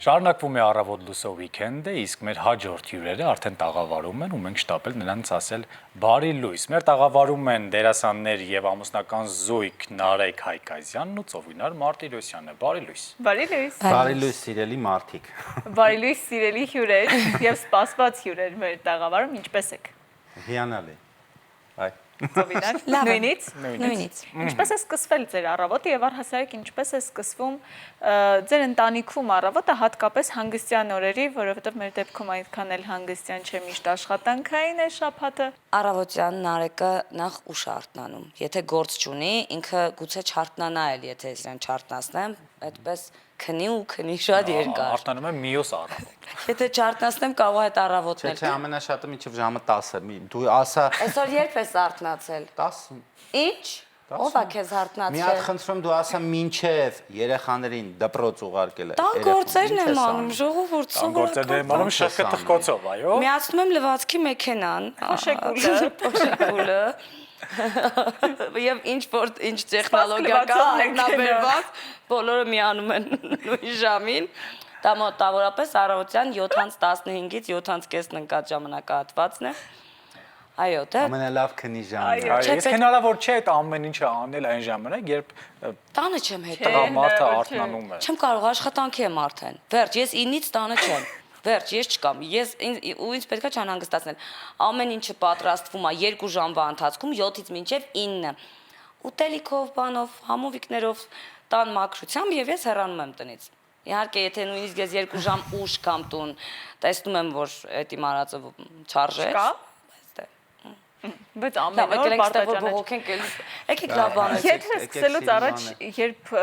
Շարունակվում է առավոտ լուսով վիքենդը, իսկ մեր հաջորդ հյուրերը արդեն տաղավարում են ու մենք շտապել նրանց ասել բարի լույս։ Մեր տաղավարում են դերասաններ եւ ամուսնական զույգ Նարեկ Հայկազյանն ու Ծովինար Մարտիրոսյանը։ Բարի լույս։ Բարի լույս։ Բարի լույս սիրելի մարդիկ։ Բարի լույս սիրելի հյուրեր եւ սպասված հյուրեր մեր տաղավարում, ինչպե՞ս եք։ Հիանալի։ Այ Ծովինար, նույնից։ Ինչպես է սկսվել ձեր առավոտը եւ առհասարակ ինչպես է սկսվում ձեր ընտանիքում առավոտը, հատկապես հանգստյան օրերի, որովհետեւ մեր դեպքում այդքան էլ հանգստյան չէ, միշտ աշխատանքային է շաբաթը։ Առավոտյան Նարեկը նախ ուշ արթնանում։ Եթե գործ չունի, ինքը գուցե չարթնանա էլ, եթե իրեն չարթնացնեմ, այդպես քնի շատ երկար։ Արթնանում է մյուս առավոտ։ Եթե չարթնացնեմ, կարող է այդ առավոտն էլ։ Չէ, ամենաշատը մինչև ժամը 10-ը։ Դու ասա Այսօր երբ ես արթնացել։ 10։ Ինչ։ Ո՞վ է քեզ Մի հատ արթնացրել։ խնդրում դու ասա մինչև երեխաներին դպրոց ուղարկել է։ Տան գործերն եմ անում, ժողովուրդ, Գործեր եմ անում շղթխկոցով, այո։ Միացնում եմ լվացքի մեքենան, փոշեկուլը, եւ ինչ տեխնոլոգիա կա հայտնաբերված, բոլորը միանում են նույն ժամին։ Դա մոտավորապես առավոտյան 7:15-ից 7:30 ընկած ժամանակահատվածն է։ Այո, դա Ամենալավ քնի ժամը։ Ես հնարավոր չէ այդ ամեն ինչը անել այն ժամանակ, երբ տանը չեմ հետո։ տղամարդը արթնանում է։ Չեմ կարող, աշխատանքի եմ արդեն։ Վերջ, ես 9-ից տանը չեմ։ Վերջ, ես չկամ։ Ինձ պետքա չանհանգստացնել։ Ամեն ինչը պատրաստվում է 2 ժամվա ընթացքում 7-ից մինչև 9։ Ուտելիքով, բանով, համովիկներով, տան մաքրությամբ եւ ես հեռանում եմ տնից։ Իհարկե, եթե նույնիսկ ես 2 ժամ ուշ կամ տուն, տեսնում եմ, որ այդ իմ արածը չարժե։ Բայց ամեն օր պարտադրանը եկեք լավ բաներ։ Եթե սկսելուց առաջ, երբ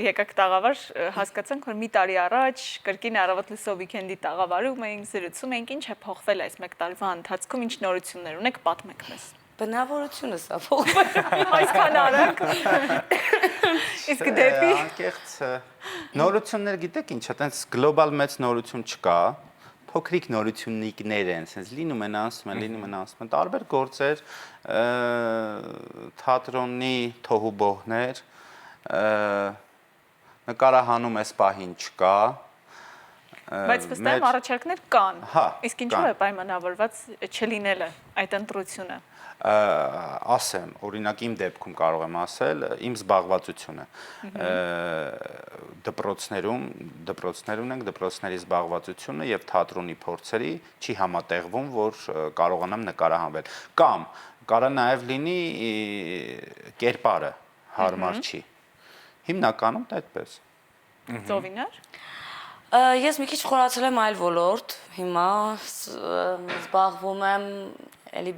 եկաք տաղավար, հասկացանք, որ մի տարի առաջ կրկին առավոտ լուսով վիքենդի տաղավարում էինք, զրուցում էինք, ինչ է փոխվել այս 1 տարվա ընթացքում, ինչ նորություններ ունեք, պատմեք մեզ։ Բնավորությունը սա փոխվել։ Այսքան արագ։ Իսկ դեպի Անկեղծ նորություններ գիտեք ինչ, այտենց գլոբալ մեծ նորություն չկա։ Փոքրիկ նորություններ են, sense լինում են անցնում, տարբեր գործեր, թատրոնի թոհուբոհներ, նկարահանում էս պահին չկա։ Բայց վստահ առաջարկներ կան։ Հա, Իսկ ինչու է պայմանավորված չլինելը այդ ընտրությունը։ Ասեմ, օրինակ իմ դեպքում կարող եմ ասել, իմ զբաղվածությունը դպրոցներ ունենք, դպրոցների զբաղվածությունը եւ թատրոնի փորձերի չի համատեղվում, որ կարողանամ նկարահանվել։ Կամ կարա նաեւ լինի կերպարը հարմար չի։ Հիմնականում դա այդպես։ Ծովինար։ Ես մի քիչ խորացել եմ այլ ոլորտ, հիմա զբաղվում եմ էլի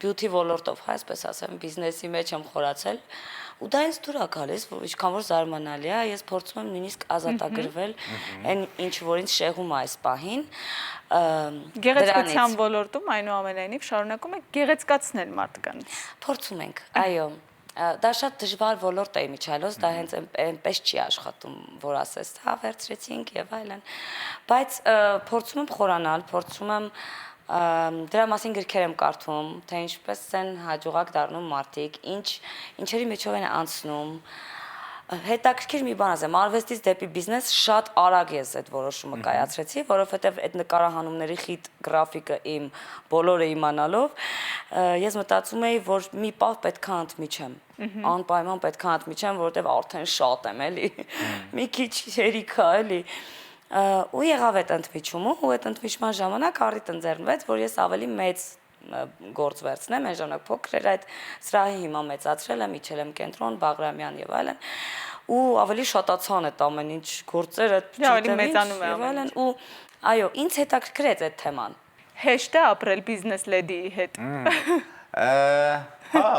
beauty ոլորտով, այսպես ասեմ, բիզնեսի մեջ եմ խորացել, ու դա ինձ դուր է գալիս, ինչքան որ զարմանալի է, ես փորձում եմ նույնիսկ ազատագրվել այն ինչ որ ինձ շեղում է այս պահին։ Գեղեցկության ոլորտում այնուամենայնիվ շարունակում եք գեղեցկացնել մարդկանց։ Փորձում ենք, այո։ Դա շատ դժվար ոլորտ է իմիջիալոց, դա հենց այնպես չի աշխատում, որ ասես, հա, վերցրեցինք եւ այլն։ Բայց փորձում եմ խորանալ, փորձում եմ դրա մասին գրքեր եմ կարդում, թե ինչպես են հաջողակ դառնում մարդիկ, ինչերի միջով են անցնում։ Հետաքրքիր մի բան ասեմ, արվեստից դեպի բիզնես շատ արագ ես այդ որոշումը կայացրեցի, որովհետև այդ նկարահանումների խիտ գրաֆիկը իմ բոլորը իմանալով, ես մտածում էի, որ մի պահ պետքա ընդմիջեմ, անպայման պետքա ընդմիջեմ, որովհետև արդեն շատ եմ, էլի, մի քիչ հերիք է, էլի։ Ու եղավ այդ ընդմիջումը, ու այդ ընդմիջման ժամանակ առիթ ընձեռնվեց, որ ես ավելի մեծ գործ վերցնեմ, այն ժամանակ փոքր էր այդ սրահի հիմա մեծացրել եմ, իջել եմ կենտրոն, Բաղրամյան եւ այլն, ու ավելի շատացան այդ ամեն ինչ գործերը, ավելի մեծանում է ամեն ինչ։ Ու այո, ինձ հետաքրքրեց այդ թեման։ Հեշտ է ապրել բիզնես լեդիի հետ։ Հա,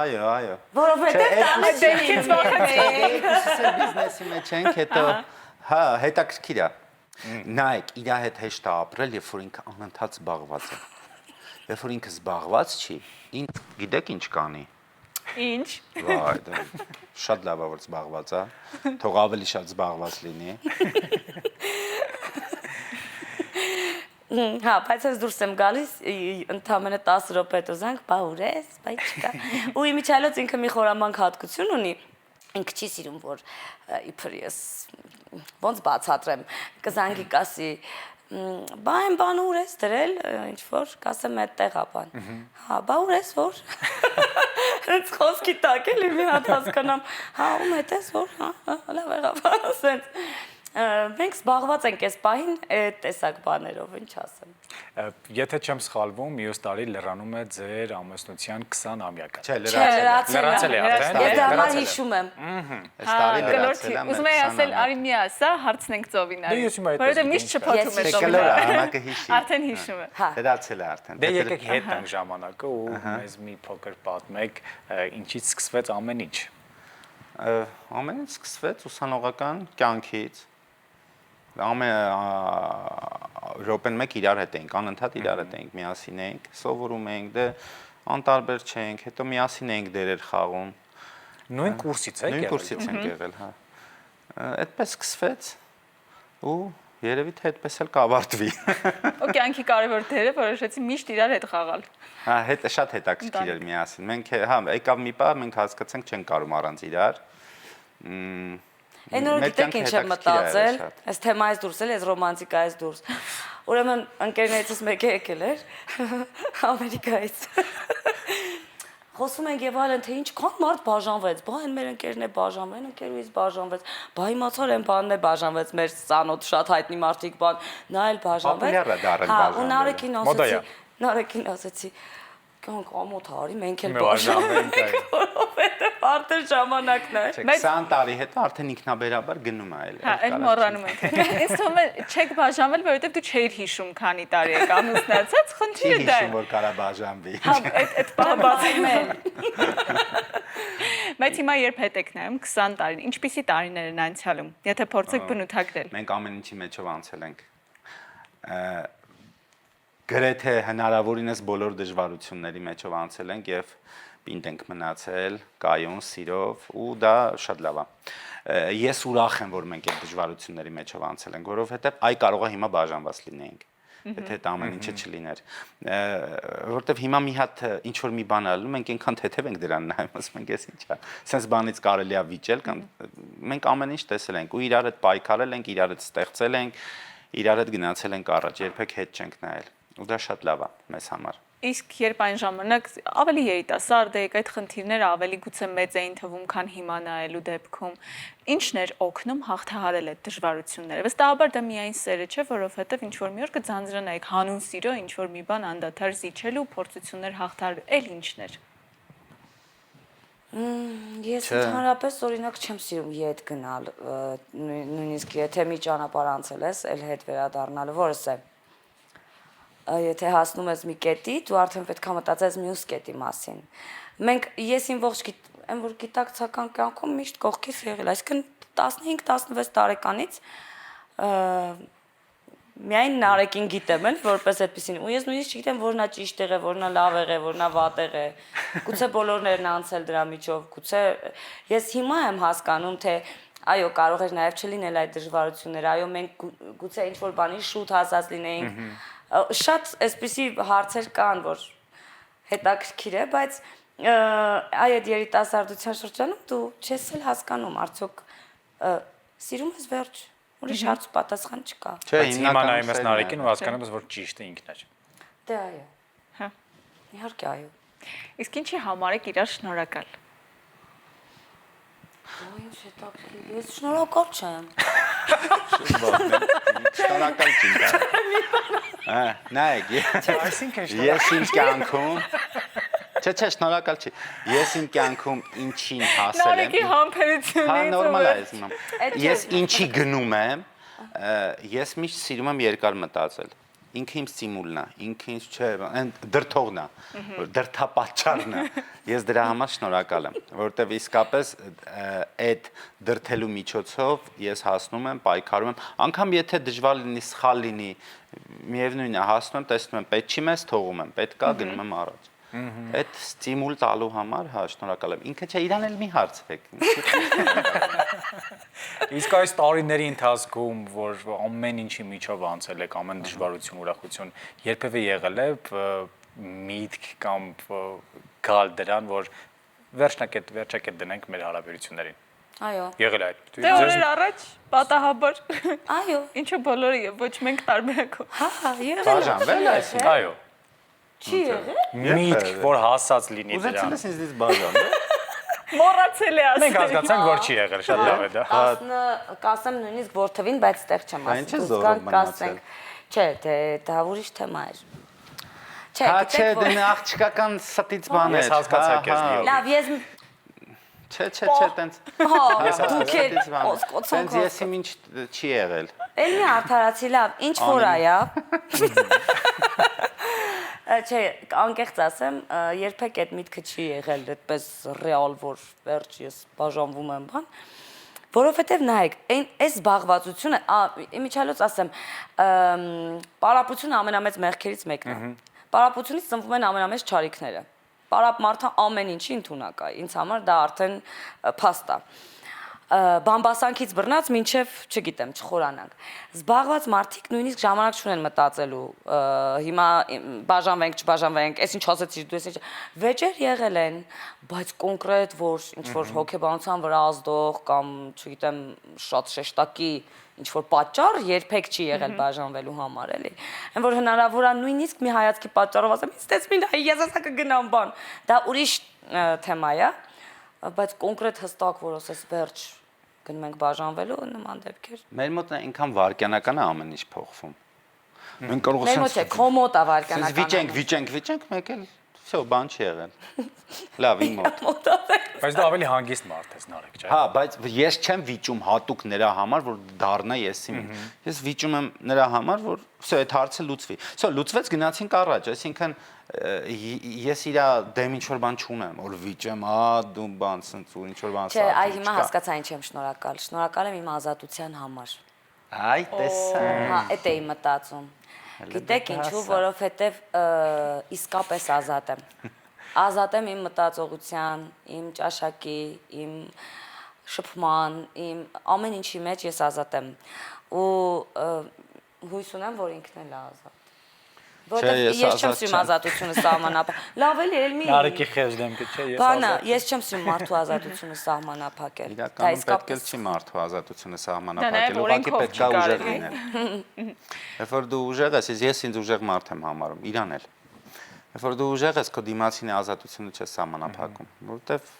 այո։ Որովհետեւ տանը դեպքից վախեցել։ Բիզնեսի մեջ ենք, հետո հա, հետաքրքիր է։ Նայեք, իր հետ հեշտ է ապրել, երբ որ ինքը անընդհատ զբաղված է։ Երբ որ ինքը զբաղված չի, գիտեք ինչ կանի։ Ինչ։ Վայ, դա շատ լավ է որ զբաղված է։ Թող ավելի շատ զբաղված լինի։ Հա, բայց ես դուրս եմ գալիս, ընդամենը 10 րոպե հետո զանգ, բա ուր ես, բայ չկա։ Ու իմիջիալոց ինքը մի խորամանկ հատկություն ունի, ինքը չի սիրում որ իբր ես ոնց բացատրեմ կզանգի կասի բա այն բան ուր ես դրել ինչ որ կասեմ այդտեղ ապան հա բա ուր ես որ հենց խոսքի տակ էլի մի հատ հասկանամ հա ում հետ ես որ հա լավ եղավ ասենց մենք զբաղված ենք այս պահին այդ տեսակ բաներով ինչ ասեմ Եթե չեմ սխալվում, մյուս տարի լրանում է ձեր ամուսնության 20-ամյակը։ Չէ, Լրացել է արդեն։ ես դա համար հիշում եմ այս տարի լրացել եմ։ Ուզում եմ ասել, արի մի ասա, հարցնենք ծովին արի։ Դե ես հիմա Որովհետեւ միշտ չփոթում է ծովին։ Հիմա կհիշի։ Արդեն հիշում է։ Լրացել է արդեն։ Դե եկեք հետ տանք ժամանակը ու մեզ մի փոքր պատմեք, ինչից սկսվեց ամեն ինչ։ Ամեն ինչ սկսվեց ուսանողական կյանքից։ Րոպեն մեկ իրար հետ ենք, անընդհատ իրար հետ ենք, միասին ենք, սովորում ենք, դե անտարբեր չենք, հետո միասին ենք դերեր խաղում։ Նույն կուրսից եք եղել։ Նույն կուրսից ենք եղել, հա։ Այդպես սկսվեց ու երևի թե այդպես էլ կավարտվի։ Ու կյանքի կարևոր դերը որոշեցի միշտ իրար հետ խաղալ։ Հա, շատ հետաքրքիր էր միասին։ Մենք հա, եկավ մի պահ, մենք հասկացանք չենք կարող առանց իրար։ Այն օրը գիտեք ինչ եմ մտածել, այս թեմայից դուրս էլ, այս ռոմանտիկայից դուրս։ Ուրեմն ընկերներիցս մեկը եկել էր Ամերիկայից։ Խոսում ենք եւ այլն, թե ինչքան մարդ բաժանվեց, բա այն մեր ընկերն է բաժանվել, ընկերուից բաժանվեց, բա իմացար այն բանն է բաժանվեց, մեր ծանոթ շատ հայտնի մարդիկ բան, նա էլ բաժանվեց։ Հա, ու Նարեկին ասեցի, կյանք ամոթ արի, մենք էլ բաժանվենք, որովհետեւ արդեն ժամանակն է։ 20 տարի հետո արդեն ինքնաբերաբար գնում է այլ։ Հա, այն մոռանում ենք։ Ինձ թվում է չեք բաժանվել, որովհետեւ դու չէիր հիշում քանի տարի եք ամուսնացած, խնդիրը դա է։ Հիշում որ կարա բաժանվի։ Հա, այդ բանը բացում է։ Բայց հիմա երբ հետ եք նայում 20 տարին, ինչպիսի տարիներ են անցյալում, եթե փորձեք բնութագրել։ Մենք ամեն ինչի մեջով անցել ենք։ Գրեթե հնարավորինս բոլոր դժվարությունների մեջով անցել ենք եւ պինդ ենք մնացել կայուն սիրով ու դա շատ լավ է ես ուրախ եմ որ մենք այդ դժվարությունների մեջով անցել ենք որովհետեւ այ կարող է հիմա բաժանված լինեինք եթե այդ ամեն ինչը չլիներ որովհետեւ հիմա մի հատ ինչ որ մի բան ալու մենք այնքան թեթև ենք դրան նայում ասում ենք էս ինչա sense բանից կարելի է վիճել կամ մենք ամեն ինչ տեսել ենք ու իրար հետ պայքարել ենք իրար հետ ստեղծել ենք իրար հետ գնացել ենք առաջ երբեք հետ չենք նայել ու դա շատ լավ է մեզ համար Իսկ երբ այն ժամանակ ավելի երիտասարդ եք, այդ խնդիրները ավելի գուցե մեծ էին թվում, քան հիմա նայելու դեպքում, ինչն էր օգնում հաղթահարել այդ դժվարությունները։ Վստահաբար դա միայն սերը չէ, որովհետև ինչ որ մի օր կձանձրանայիք հանուն սիրո, ինչ որ մի բան անդադար զիջելու, փորձություններ հաղթահարել, էլ ինչն էր։ Ես ընդհանրապես օրինակ չեմ սիրում ետ գնալ, նույնիսկ եթե մի ճանապարհ անցել ես, էլ հետ վերադառնալը, որս է։ Եթե հասնում ես մի կետի, դու արդեն պետք է մտածես մյուս կետի մասին։ Մենք ես իմ ողջ այն որ գիտակցական կյանքում միշտ կողքից եղել, այսինքն 15-16 տարեկանից միայն Նարեկին գիտեմ, որպես այդպեսին, ու ես նույնիսկ չգիտեմ որն է ճիշտ եղել, որն է լավ եղել, որն է վատ եղել։ Գուցե բոլորներն անցել դրա միջով, գուցե ես հիմա եմ հասկանում, թե այո, կարող էր նաև չլինել այդ դժվարությունները, այո, մենք գուցե ինչ-որ բանի շուտ հասած լինեինք։ Շատ այսպիսի հարցեր կան, որ հետաքրքիր է, բայց այդ երիտասարդության շրջանում դու չես էլ հասկանում, արդյոք սիրում ես վերջ, ուրիշ հարց պատասխան չկա։ Չէ, Բայց հիմա նայում ես Նարեկին ու հասկանում ես, որ ճիշտը ինքն էր։ Դե այո։ Հա։ Իհարկե այո։ Իսկ ինչի համար եք իրար շնորհակալ։ Ինչ հետաքրքիր, ես շնորհակալ չեմ։ Շնորհակալ չեմ։ Նայեք, ես իմ կյանքում Չէ, շնորհակալ չի։ Ես իմ կյանքում ինչին հասել եմ։ Նարեկի համբերությունից։ Հա, նորմալ է ասում։ Ես ինչի գնում եմ, ես միշտ սիրում եմ երկար մտածել։ Ինքը իմ ստիմուլն է, ինքը ինձ չէ, այն դրթողն է, դրթապատճառն է։ Ես դրա համար շնորհակալ եմ, որովհետև իսկապես այդ դրթելու միջոցով ես հասնում եմ, պայքարում եմ, անգամ եթե դժվար լինի, սխալ լինի, միևնույնն է, հասնում եմ, տեսնում եմ, պետք չի մեզ թողում եմ, պետք է գնում եմ առաջ։ Այդ ստիմուլ տալու համար, հա, շնորհակալ եմ։ Ինքը չէ, իրան էլ մի հարցրեք։ Իսկ այս տարիների ընթացքում, որ ամեն ինչի միջով անցել եք, ամեն դժվարություն, ուրախություն, երբևէ եղել է միտք կամ գալ դրան, որ վերջնակետ դնենք մեր հարաբերություններին։ Այո։ Եղել է այդ։ Դե օրեր առաջ պատահաբար Այո։ ինչու բոլորը եւ ոչ մենք տարբերակով։ Հա, եղել է։ Բաժանվել է այսինքն։ Այո։ Չի եղել։ Միտք, որ հասած լինի Ուզեցել դրան։ ես ինձ բաժանել։ Մոռացել է Մենք ասել։ հասկացանք, որ չի եղել, շատ լավ է դա։ Կասեմ նույնիսկ որ թվին, բայց ստեղ չեմ Այն չէ ասում։ զորով մնացել։ Չէ, դա ուրիշ թեմա էր։ Չէ, Հա, չէ, գիտեք որ դե աղջկական ստից բան է։ Ես հասկացա քեզ լիով։ լավ, ես Չէ, տենց։ հա, դուք Ստից եք բան։ կոցկոցոն Տենց ես իմ ինչ չի եղել։ Էլի արդարացի լավ, ինչ որ այա։ Չէ, անկեղծ ասեմ, երբեք այդ միտքը չի եղել այդպես ռեալ, որ վերջ ես բաժանվում եմ, բան։ Որովհետև նայեք, այս զբաղվածությունը, իմիջիալոց ասեմ, պարապությունը ամենամեծ մեղքերից մեկն է։ Պարապությունից ծնվում են ամենամեծ չարիքները։ Պարապ մարդը ամեն ինչի ընդունակ է, ինձ համար դա արդեն փաստ է։ Բամբասանքից բռնած մինչև, չգիտեմ, չխորանանք։ Զբաղված մարդիկ նույնիսկ ժամանակ չունեն մտածելու, հիմա բաժանվենք, չբաժանվենք, այս ինչ ասեցիր դու, այս ինչ։ Վեճեր եղել են, բայց կոնկրետ, որ ինչ որ հոգեբանության վրա ազդող կամ, չգիտեմ, շատ շեշտակի ինչ որ պատճառ երբեք չի եղել բաժանվելու համար, էլի։ Այն որ հնարավոր է նույնիսկ մի հայացքի պատճառով ասեմ, ինձ տեսնին ես ասա կգնամ բան։ Դա ուրիշ թեմա է, բայց կոնկրետ հստակ որ ասես վերջ գնում ենք բաժանվելու նման դեպքեր։ Մեր մոտ այնքան վարքյանական է ամեն ինչ փոխվում։ Մենք կարող Մեր մոտ է կոմոդ ավարկանական։ վիճենք, մեկ էլ всё, բան չի եղել։ Լավ, իմ մոտ։ Բայց դու ավելի հանգիստ մարդ ես, Նարեկ, չէ՞։ Հա, բայց ես չեմ վիճում հատուկ նրա համար, որ դառնա եսի։ Ես վիճում եմ նրա համար, որ всё, այդ հարցը լուծվի։ Всё, լուծվեց, գնացինք առաջ, այսինքն ես իր դեմ ինչ որ բան չունեմ, որ վիճեմ, դու բան ցնց ու ինչ որ բան Չէ, այ հիմա հասկացա ինչ եմ շնորհակալ։ Շնորհակալ եմ իմ ազատության համար։ Այ տեսա։ Հա, այդ էի մտածում։ Գիտեք ինչու, որովհետև իսկապես ազատ եմ։ Ազատ եմ իմ մտածողության, իմ ճաշակի, իմ շփման, իմ ամեն ինչի մեջ ես ազատ եմ։ Ու հույս ունեմ, որ ինքն էլ է ազատ։ Որտեւ ես չեմ սիրում ազատությունը սահմանափակ։ Լավ էլի, էլ մի Նարեկի խեղճ դեմքը, չէ՞, ես բանա, ես չեմ սիրում մարդու ազատությունը սահմանափակել։ Իրականում պետք է չի մարդու ազատությունը սահմանափակել, ուղղակի պետք է ուժեղ լինել։ Երբ որ դու ուժեղ ես ինձ ուժեղ մարդ եմ համարում, իրան էլ։ Երբ որ դու ուժեղ ես, քո դիմացինի ազատությունը չես սահմանափակում, որովհետև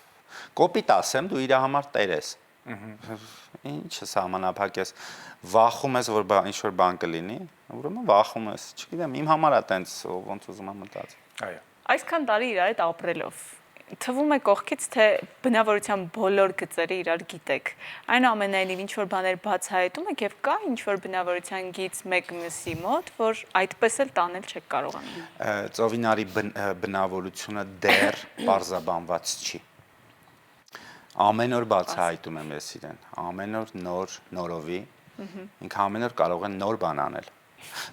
կոպիտ ասեմ, դու իր համար տեր ես։ Ինչը սահմանափակես, վախում ես, որ ինչ որ բան կլինի, ուրեմն վախում ես, չգիտեմ, իմ համար է տենց ոնց ուզում եմ մտածել։ Այո։ Այսքան տարի իր հետ ապրելով թվում է կողքից թե բնավորության բոլոր գծերը իրար գիտեք։ Այնուամենայնիվ ինչ որ բաներ բացահայտում եք եւ կա ինչ որ բնավորության գիծ մեկ մյուսի մոտ, որ այդպես էլ տանել չեք կարողանում։ Ծովինարի բնավորությունը դեռ բարձաբանված չի։ Ամեն օր բացահայտում եմ ես իրեն, ամեն օր նորովի, ինքը ամեն օր կարող է նոր բան անել։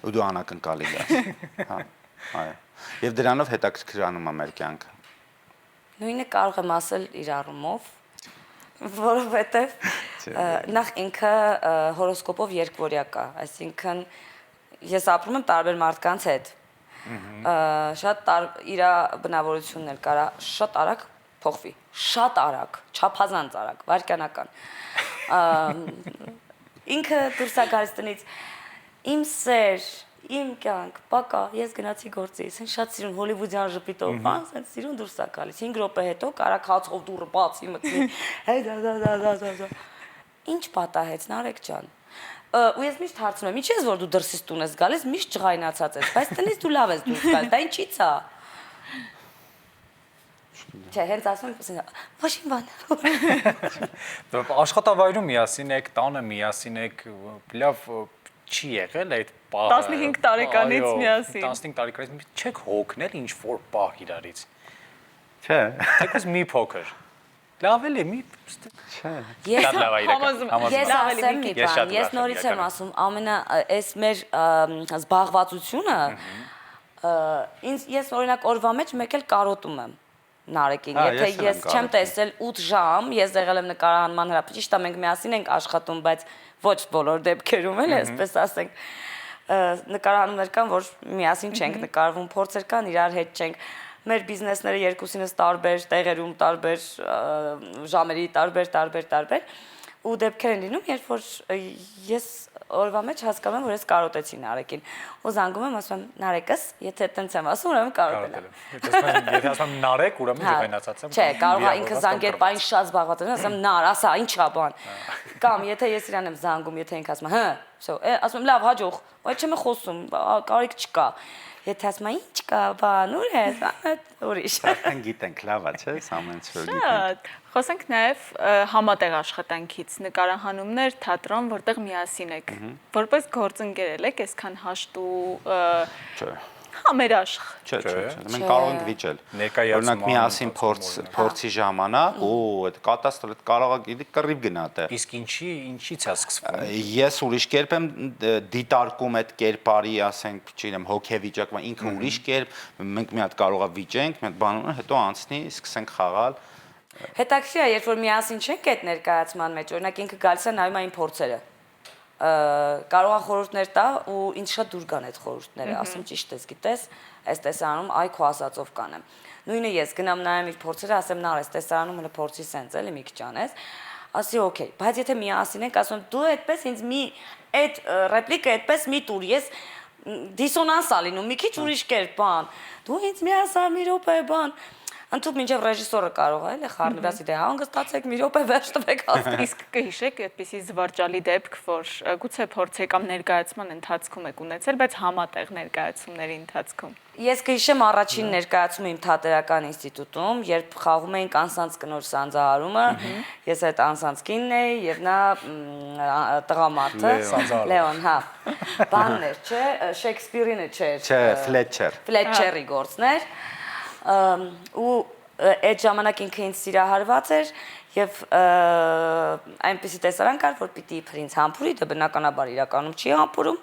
Ու դու անակնկալի դաս։ Հա, այո։ Եվ դրանով հետաքրքրանում է մեր կյանքը։ Նույնը կարող եմ ասել իր առումով, որովհետև նախ ինքը հորոսկոպով երկվորյակ է, այսինքն ես ապրում եմ տարբեր մարդկանց հետ։ Շատ իր բնավորությունն էլ կարա շատ արագ փոխվի, շատ արագ, չափազանց արագ, վայրկյանական։ Ինքը դուրս է գալիս տնից, իմ սեր, իմ կյանք, պակա, ես գնացի գործի, ես շատ սիրուն հոլիվուդյան ժպիտով, բան, ես սիրուն դուրս է գալիս, 5 րոպե հետո կարա քացով դուրը բացի մտնի, դա։ Ինչ պատահեց, Նարեկ ջան։ Ու ես միշտ հարցնում եմ, ի՞նչ ես որ դու դրսից տուն ես գալիս, միշտ ջղայնացած ես, բայց տնից դու լավ ես դուրս գալիս, դա ինչի՞ց է։ Չէ, հենց ասում եմ, ոչինչ բան։ Աշխատավայրում միասին եք, տանը միասին եք, լավ չի եղել այդ պահը։ 15 տարեկանից միասին։ 15 տարեկանից չեք հոգնել ինչ որ պահ իրարից։ Չէ։ Թեկուզ մի փոքր։ Լավ էլի, մի Չէ։ Շատ լավ է իրական։ Ես ասեմ մի բան, ես նորից եմ ասում, ամենա այս մեր զբաղվածությունը ես օրինակ օրվա մեջ մեկ էլ կարոտում եմ Նարեկին, եթե ես չեմ տեսել 8 ժամ, ես եղել եմ նկարահանման հրապարակում, ճիշտ է մենք միասին ենք աշխատում, բայց ոչ բոլոր դեպքերում էլ այսպես ասենք նկարահանումներ կան, որ միասին չենք նկարվում, փորձեր կան, իրար հետ չենք, մեր բիզնեսները երկուսինս տարբեր տեղերում, տարբեր ժամերի, տարբեր ու դեպքեր են լինում, երբ որ ես օրվա մեջ հասկանում եմ, որ ես կարոտեցի Նարեկին։ Ու զանգում եմ, ասում եմ, Նարեկս, եթե այդտենց եմ ասում, ուրեմն կարոտել եմ։ Եթե ասում Նարեկ, ուրեմն ջղայնացած եմ։ Չէ, կարող է ինքը զանգեր, բան շատ զբաղված եմ, ասում Նար, ասա, ի՞նչ է բան։ Կամ եթե ես իրան եմ զանգում, եթե ինքը ասում է, հա, всё, ասում եմ, լավ, հաջող, այդ չեմ խոսում, կարիք չկա։ Եթե ասում եմ, ի՞նչ կա, բան, ուր ես, ուրիշ։ Արդեն գիտենք, լավ է, չէ՞, ամենից որ գիտենք։ Շատ։ Խոսենք նաև համատեղ աշխատանքից, նկարահանումներ, թատրոն, որտեղ միասին եք։ Որպես գործընկեր եք, այսքան հաշտ ու Չէ։ համերաշխ։ Չէ, մենք կարող ենք վիճել։ Օրինակ միասին փորձի ժամանակ ու այդ կատաստրոֆ կարող է գիտի կռիվ գնա դե։ Իսկ ինչից է սկսվում։ Ես ուրիշ կերպ եմ դիտարկում այդ կերպարի, ասենք, չգիտեմ, հոգեվիճակը, ինքը ուրիշ կերպ, մենք մի հատ կարող է վիճենք, մի հատ բան ունենք, հետո անցնի, սկսենք խաղալ։ Հետաքրքիր է, երբ որ միասին չենք այդ ներկայացման մեջ, օրինակ ինքը գալիս է նայում այն փորձերը։ Կարող է խորհուրդներ տա ու ինձ շատ դուր գան այդ խորհուրդները, ասում ճիշտ ես, գիտես, այս տեսարանում այ քո ասածով կանեմ։ Նույնը ես գնամ նայեմ իր փորձերը, ասեմ նար, այս տեսարանում հələ փորձի սենց էլի մի քիչ անես, ասի օքեյ, բայց եթե միասին ենք, ասում դու այդպես ինձ մի այդ ռեպլիկը այդպես մի տուր, ես դիսոնանս ա լինում, մի քիչ ուրիշ կերպ բան։ Դու ինձ մի ասա մի րոպե բան։ Ընդհանուր մինչև ռեժիսորը կարող է էլի խառնել, ասի դե հանգստացեք մի րոպե վերջ տվեք ասի։ Իսկ կհիշեք այդպիսի զվարճալի դեպք, որ գուցե փորձի կամ ներկայացման ընթացքում եք ունեցել, բայց համատեղ ներկայացումների ընթացքում։ Ես կհիշեմ առաջին ներկայացումը իմ թատերական ինստիտուտում, երբ խաղում էինք անսանց կնոր սանձահարումը, ես այդ անսանցքինն էի եւ նա տղամարդը Լեոն, հա։ Բանն էր, չէ, Շեքսպիրինը չէր։ Չէ, Ֆլետչեր։ Ֆլետչերի գործն էր։ Ու այդ ժամանակ ինքը ինձ սիրահարված էր եւ այնպեսի տեսարան կար, որ պիտի փրինց համբուրի, դա բնականաբար իրականում չի համբուրում,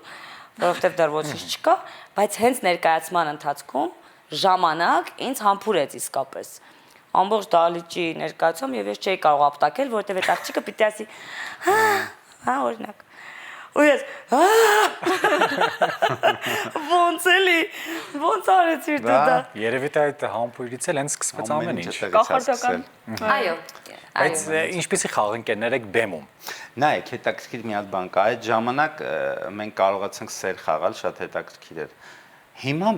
որովհետեւ դեռ ոչինչ չկա, բայց հենց ներկայացման ընթացքում ժամանակ ինձ համբուրեց իսկապես։ Ամբողջ դահլիճի ներկայացում եւ ես չէի կարող ապտակել, որովհետեւ այդ աղջիկը պիտի ասի, հա, օրինակ։ Ու ես ոնց էլի, ոնց արեցիր դու դա։ Երևի թե այդ համբույրից էլ հենց սկսվեց ամեն ինչ։ Կախարդական։ Այո։ Բայց ինչպեսի խաղընկերներ եք բեմում։ Նայեք, հետաքրքիր մի հատ բան կա, այդ ժամանակ մենք կարողացանք սեր խաղալ, շատ հետաքրքիր էր։ Հիմա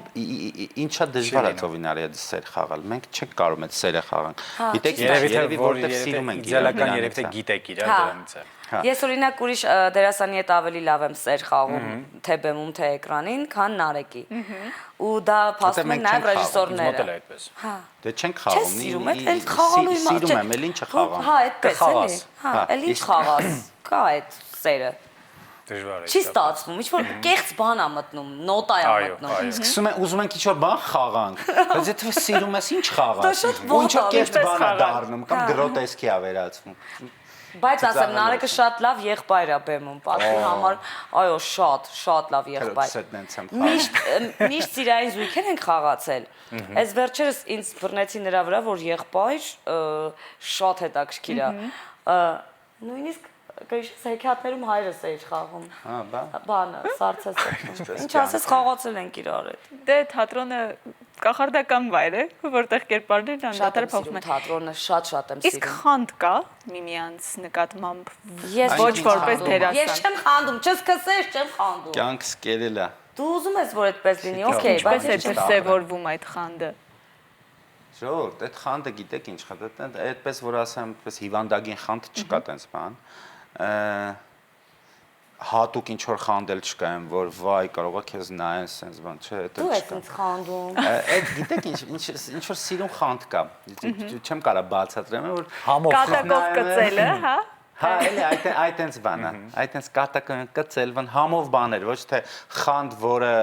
ինչա դժվար է ծովինարի այդ սեր խաղալ։ Մենք չենք կարող այդ սերը խաղանք։ Գիտեք, երևի որտեղ սիրում ենք իդեալական երևի թե գիտեք իր դրանից է։ Ես օրինակ ուրիշ դերասանի հետ ավելի լավ եմ սեր խաղում թե բեմում, թե էկրանին, քան Նարեկի։ Ու դա փաստում են նաև ռեժիսորները։ Հա։ Դե չենք խաղում։ Սիրում եք, էլ խաղալու իմաստ։ Սիրում եմ, էլ ինչը խաղամ։ Հա, այդպես էլի։ Հա, էլ ինչ խաղաս։ Կա այդ սերը։ Դժվար է։ Չի ստացվում, ինչ որ կեղծ բան է մտնում, նոտա է մտնում։ Սկսում են ուզում ենք ինչ-որ բան խաղանք, բայց եթե սիրում ես ինչ Դա խաղաս։ շատ Ու ինչ-որ վատ է, կեղծ ինչպես բան է խաղալ։ դառնում կամ գրոտեսկի է վերածվում։ Բայց ասեմ, Նարեկը շատ լավ եղբայր է բեմում, պատվի համար, այո, շատ լավ եղբայր։ Քրոջս եմ խաղում։ Միշտ սիրային զույգեր ենք խաղացել։ Այս վերջերս ինձ բռնեցի նրա վրա, որ եղբայր շատ հետաքրքիր է։ Նույնիսկ կհիշես հեքիաթներում հայրս էի խաղում։ Հա, բա։ Բանը, սարցես։ Ինչ ասես, խաղացել ենք իրար հետ։ Դե թատրոնը կախարդական վայր է, որտեղ կերպարներն անդադար փոխվում են։ Թատրոնը շատ եմ Իսկ սիրում։ խանդ կա միմյանց նկատմամբ Ես ոչ չեմ որպես խանդում։ դերասան։ Ես չեմ խանդում, չսկսես, չեմ խանդում։ Կյանքս կերել է։ Դու ուզում ես, որ այդպես լինի, օքեյ, Ինչպես բայց է ես չեմ դրսևորվում այդ խանդը։ Ժողովուրդ, այդ խանդը գիտեք ինչ խանդ, այդպես որ ասեմ, այդպես հիվանդագին խանդ չկա տենց բան։ Հատուկ ինչ որ խանդել չկա եմ, որ վայ կարող է քեզ նայեն sense բան, չէ, դա Դու ես չկա։ ինձ խանդում։ Այդ գիտեք ինչ որ սիրուն խանդ կա։ Չեմ կարա բացատրեմ, որ Համով Կատակով կծելը, հա։ հա, էլի այտենց բան է։ Այտենց կատակը կծել, բան համով բաներ, ոչ թե խանդ, որը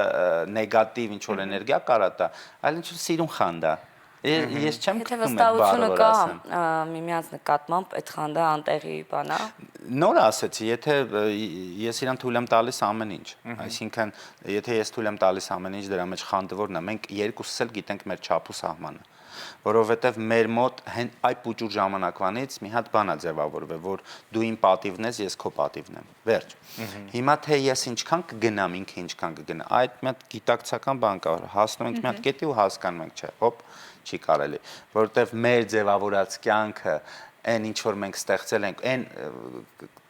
նեգատիվ ինչ որ էներգիա կարա տա, այլ ինչ որ սիրուն խանդ է։ Ես չեմ Եթե գտնում այդ վստահությունը բառը, որ կա ասեմ։ միմյանց նկատմամբ, այդ խանդը անտեղի բան է։ Նոր ասեցի, եթե ես իրան թույլ եմ տալիս ամեն ինչ, այսինքն եթե ես թույլ եմ տալիս ամեն ինչ, դրա մեջ խանդը որն է, մենք երկուսս էլ գիտենք մեր չափ ու սահմանը։ որովհետև մեր մոտ այ պուճուր ժամանակվանից մի հատ բան է ձևավորվել, որ դու իմ պատիվն ես, ես քո պատիվն եմ։ Վերջ։ Հիմա թե ես ինչքան կգնամ, ինքը ինչքան կգնա, այդ մի հատ գիտակցական բան կա, հասնում ենք մի հատ կետի ու հասկանում ենք, չէ, հոպ, չի կարելի, որովհետև մեր ձևավորած կյանքը այն ինչ որ մենք ստեղծել ենք, այն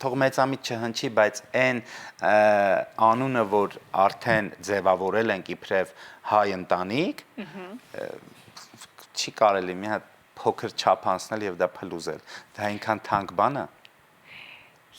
թող մեծամիտ չհնչի, բայց այն անունը, որ արդեն ձևավորել ենք իբրև հայ ընտանիք, չի կարելի մի հատ փոքր չափ անցնել եւ դա փլուզել։ Դա այնքան թանկ բան է։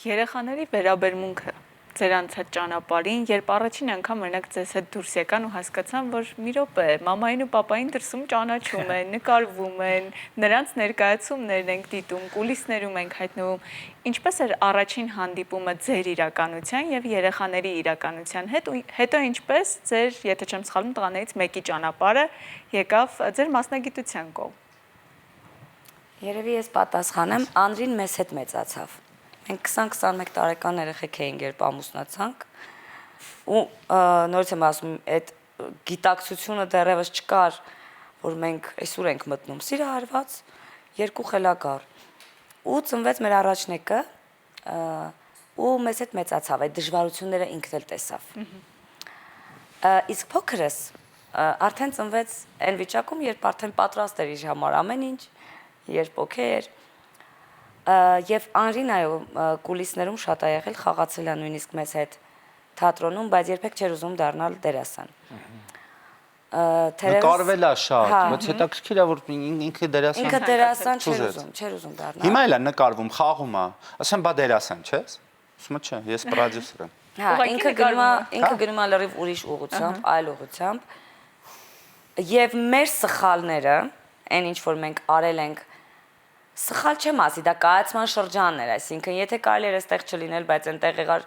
Երեխաների վերաբերմունքը ձեր անցած ճանապարհին, երբ առաջին անգամ մենակ ձեզ հետ դուրս եկան ու հասկացան, որ մի րոպե, մամային ու պապային դրսում ճանաչում են, նկարվում են, նրանց ներկայացումներն ենք դիտում, կուլիսներում ենք հայտնվում։ Ինչպես էր առաջին հանդիպումը ձեր իրականության եւ երեխաների իրականության հետ, ու հետո ինչպես ձեր, եթե չեմ սխալվում, տղաներից մեկի ճանապարհը եկավ ձեր մասնագիտության կողմ։ Երևի ես պատասխանեմ, Անդրին մեզ հետ մեծացավ։ Մենք 20-21 տարեկան երեխեք էինք, երբ ամուսնացանք, ու նորից եմ ասում, այդ գիտակցությունը դեռևս չկար, որ մենք այսօր ենք մտնում սիրահարված, երկու խելագար, ու ծնվեց մեր առաջնեկը, ու մեզ հետ մեծացավ, այդ դժվարությունները ինքն էլ տեսավ։ Իսկ փոքրս արդեն ծնվեց այն վիճակում, երբ արդեն պատրաստ էր իր համար ամեն ինչ, երբ օքեյ էր, Եվ Անրին այո կուլիսներում շատ է եղել, խաղացել է նույնիսկ մեզ հետ թատրոնում, բայց երբեք չէր ուզում դառնալ դերասան։ Նկարվել է շատ, բայց հետաքրքիր է որ ինքը դերասան։ Ինքը դերասան չէր ուզում դառնալ։ Հիմա էլ է նկարվում, խաղում է, ասեմ բա դերասան չես։ Ասում եմ չէ, ես պրոդյուսեր եմ։ Հա, ինքը գնում է լրիվ ուրիշ ուղղությամբ, այլ ուղղությամբ։ Եվ մեր սխալները, այն ինչ որ մենք արել ենք Սխալ չեմ ասի, դա կայացման շրջանն էր, այսինքն եթե կարելի էր այստեղ չլինել, բայց այնտեղ եղար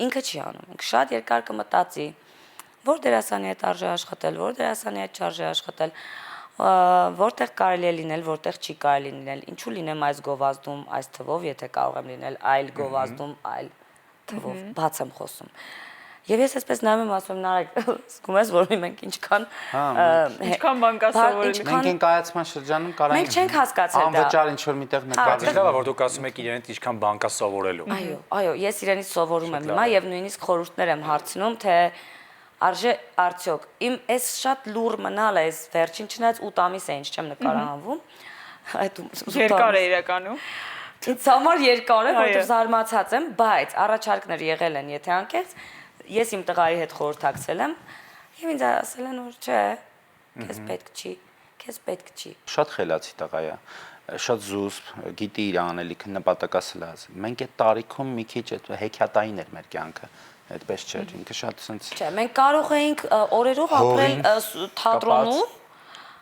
ինքը չի անում։ Ինքը շատ երկար կմտածի, որ դերասանի հետ արժե աշխատել, որ դերասանի հետ չարժե աշխատել, որտեղ կարելի է լինել, որտեղ չի կարելի լինել, ինչու լինեմ այս գովազդում, այս թվով, եթե կարող եմ լինել այլ գովազդում, այլ թվով, բաց եմ խոսում։ Եվ ես այսպես նայում եմ ասում Նարեկ, զգում ես, որ մենք ինչքան բան կա սովորել։ Մենք են կայացման շրջանում կարանք։ Մենք չենք հասկացել դա։ Անվճար ինչ որ միտեղ նկարել։ Լավ է, որ դուք ասում եք իրենից ինչքան բան կա սովորելու։ Այո, ես իրենից սովորում եմ հիմա եւ նույնիսկ խորհուրդներ եմ հարցնում, թե արժե արդյոք իմ այս շատ լուր մնալ է, այս վերջին չնայած 8 ամիս է ինչ չեմ նկարահանվում։ Այդ երկար է իրականում։ Ինձ համար երկար է, որովհետեւ զարմացած եմ, բայց առաջարկներ եղել են, եթե անկեղծ ես իմ տղայի հետ խորհրդակցել եմ եւ ինձ ասել են որ չէ, քեզ պետք չի։ Շատ խելացի տղա է, շատ զուսպ, գիտի իր անելիքը, նպատակասլաց։ Մենք այդ տարիքում մի քիչ այդ հեքիաթային էր մեր կյանքը, այդպես չէր, ինքը շատ sense։ Չէ, մենք կարող էինք օրերով ապրել թատրոնում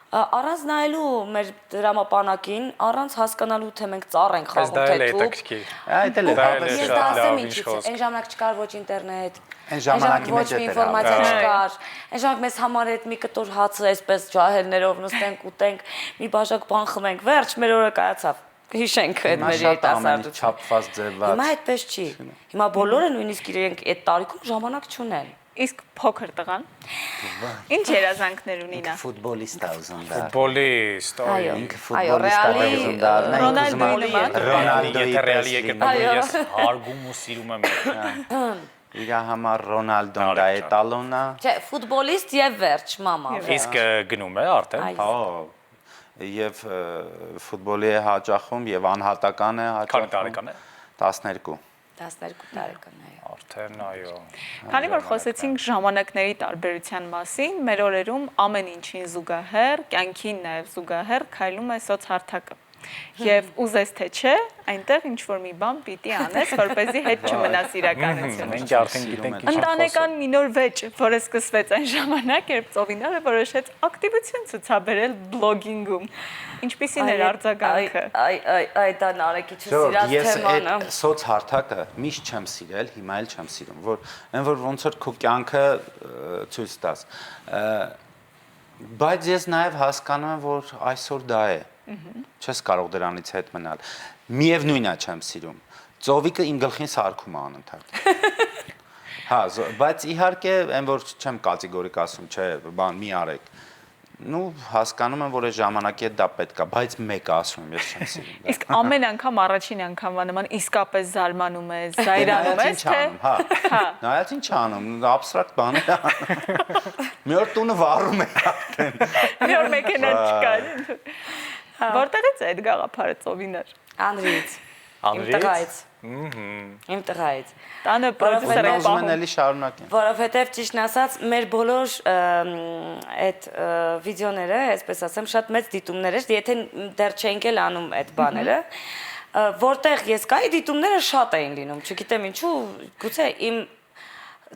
առանց նայելու մեր դրամապանակին, առանց հասկանալու թե մենք ծառ ենք խաղում թե թուղթ։ Այդ էլ է Ես դա ասեմ ինչից, այն ժամանակ չկար ոչ ինտերնետ, այն ժամանակի մեջ ոչ ինֆորմացիա չկար, այն ժամանակ մեզ համար այդ մի կտոր հացը այսպես ջահելներով նստենք ուտենք, մի բաժակ բան խմենք, վերջ մեր օրը կայացավ։ Հիշենք այդ մեր երիտասարդությունը։ Չափված ձևված։ Հիմա այդպես չի։ Հիմա բոլորը նույնիսկ իրենք այդ տարիքում ժամանակ չունեն։ Իսկ փոքր տղան ինչ երազանքներ ունի նա։ Ֆուտբոլիստ է ուզում դա։ Ֆուտբոլիստ, Այո, ինքը այո, ֆուտբոլիստ է ուզում դառնալ։ Ռոնալդոյի նման։ Ռոնալդոյի եթե ռեալի եկել ես հարգում ու սիրում եմ։ Իր համար Ռոնալդոն դա էտալոնն է։ Չէ, ֆուտբոլիստ եւ վերջ, մամա։ Իսկ գնում է արդեն։ Հա, եւ ֆուտբոլի է հաճախում եւ անհատական է հաճախում։ Քանի տարեկան է։ 12 տարեկան այո։ Արդեն այո։ Քանի որ խոսեցինք ժամանակների տարբերության մասին, մեր օրերում ամեն ինչին զուգահեռ, կյանքին նաև զուգահեռ քայլում է սոցհարթակը։ Եվ ուզես թե չէ, այնտեղ ինչ որ մի բան պիտի անես, որպեսզի հետ չմնաս իրականությունը։ Մենք արդեն գիտենք ինչ Ընտանեկան մի նոր վեճ, որը սկսվեց այն ժամանակ, երբ Ծովինարը որոշեց ակտիվություն ցուցաբերել բլոգինգում։ Ինչպիսին էր արձագանքը։ Այ դա Նարեկի չսիրած թեման է։ Ես սոցհարթակը միշտ չեմ սիրել, հիմա էլ չեմ սիրում, որ այն որ ոնց որ քո կյանքը ցույց տաս։ Բայց ես նաև հասկանում եմ, որ այսօր դա է։ Չես կարող դրանից հետ մնալ։ Միևնույնն է չեմ սիրում։ Ծովիկը իմ գլխին սարքում է անընդհատ։ Հա, բայց իհարկե, այն որ չեմ կատեգորիկ ասում, չէ, բան մի արեք։ Ну, հասկանում եմ, որ այս ժամանակի հետ դա պետք է, բայց մեկը ասում եմ, ես չեմ սիրում դա։ Իսկ ամեն անգամ առաջին անգամվա նման իսկապես զարմանում ես, զայրանում ես, թե հա։ Նայած ինչ անում, աբստրակտ բան է անում։ Մի օր տունը վառում է արդեն։ մի օր մեքենա չկար։ Որտեղից է այդ գաղափարը ծովինար։ Անրից։ Անրից։ Իմ տղայից։ Տանը պրոդյուսերը Ուզում են էլի շարունակեն։ Որովհետև ճիշտն ասած, մեր բոլոր այդ վիդեոները, այսպես ասեմ, շատ մեծ դիտումներ էր, եթե դեռ չէինք էլ անում այդ բաները, որտեղ ես կայի դիտումները շատ էին լինում, չգիտեմ ինչու, գուցե իմ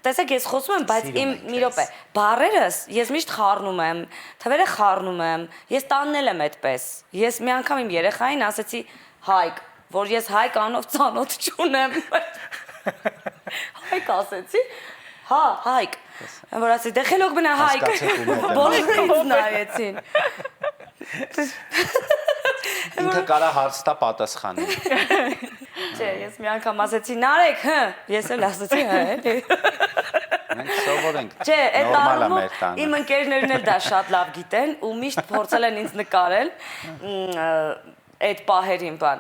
տեսեք ես խոսում եմ, բայց իմ մի րոպե, բառերս ես միշտ խառնում եմ, թվերը խառնում եմ, ես տաննել եմ այդպես։ Ես մի անգամ իմ երեխային ասեցի Հայկ, որ ես Հայկ անով ծանոթ չունեմ։ Հայկ ասեցի, հա, Հայկ։ Որ ասի, դե խելոք բնա Հայկ։ Բոլորը ինձ նայեցին։ Ինքը կարա հարց տա պատասխանի։ Չէ, ես մի անգամ ասեցի Նարեկ, հը, ես էլ ասեցի հա, էլի։ Մենք սովորենք։ Չէ, այդ նորմալ է մեր առումով տանը։ իմ ընկերներն էլ դա շատ լավ գիտեն ու միշտ փորձել են ինձ նկարել այդ պահերին բան։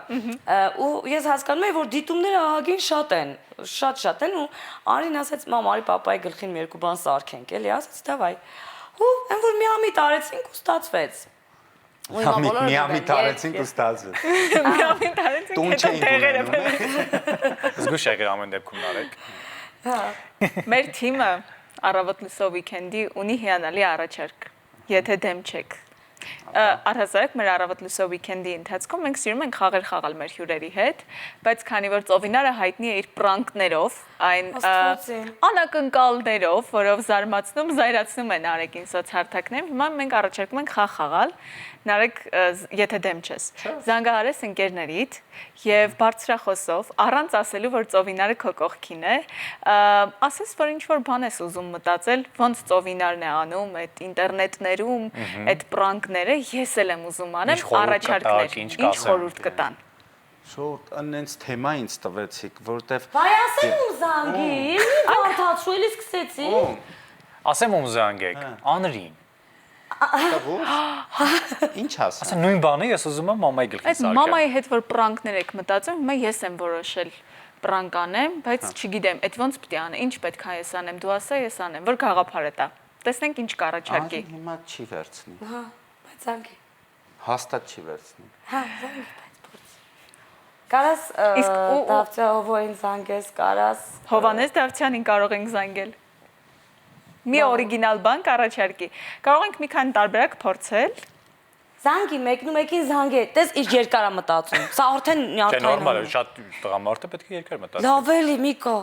Ու ես հասկանում եմ, որ դիտումները ահագին շատ են ու Արին ասեց, մամ, արի պապայի գլխին մի երկու բան սարքենք, էլի, ասեց, դավայ։ Ու այն որ մի ամիտ արեցինք ու ստացվեց։ Մի ամիտ արեցինք ու ստացվեց։ մի ամեն տարեցին Տուն հետո չէինք տեղերը ունենում։ Զգուշ եղիր ամեն դեպքում Նարեկ։ Մեր թիմը առավոտ լսող վիկենդի ունի հիանալի առաջարկ, եթե դեմ չեք։ Առհասարակ մեր առավոտ լսող վիկենդի ընթացքում մենք սիրում ենք խաղեր խաղալ մեր հյուրերի հետ, բայց քանի որ Ծովինարը հայտնի է իր պրանկներով, այն անակնկալներով, որով զարմացնում, զայրացնում է Նարեկին սոցհարթակներում, հիմա մենք առաջարկում ենք խաղ խաղալ։ Նարեկ, եթե դեմ չես, զանգահարես ընկերներիդ եւ բարձրախոսով, առանց ասելու, որ Ծովինարը քո կողքին է, ասես, որ ինչ որ բան ես ուզում մտածել, ոնց Ծովինարն է անում, այդ ինտերնետներում, այդ պրանկները, ես էլ եմ ուզում անեմ, առաջարկներ, ինչ խորհուրդ կտան։ Շուտ անենց թեմա ինձ տվեցիք, որտեվ Բայ ասեմ ու զանգի, մի բանթացու էլի սկսեցի։ Ասեմ ում զանգեք, Անրին։ ինչ ասեմ։ Ասա նույն բանը ես ուզում եմ մամայի գլխին Այդ սարքեմ։ մամայի հետ որ պրանկներ եք մտածում, հիմա ես եմ որոշել պրանկ անեմ, բայց չգիտեմ, այդ ոնց պետք է անեմ, ինչ պետք է ես անեմ, դու ասա ես անեմ, որ գաղափարը տա։ Տեսնենք ինչ կառաջարկի։ Հիմա չի վերցնի։ Հա, բայց զանգի։ Հաստատ չի վերցնի։ Հա, զանգի, բայց փորձ։ Կարաս Դավթյովոյին զանգես, կարաս Հովանես Դավթյանին կարող ենք զանգել։ Մի օրիգինալ բան կառաջարկի։ Կարող ենք մի քանի տարբերակ փորձել։ Զանգի, մեկին զանգե, տես իր երկարա մտածում։ Սա արդեն Չէ, նյարդային։ նորմալ է, շատ տղամարդը պետք է երկար մտածի։ Լավ էլի, Միկա։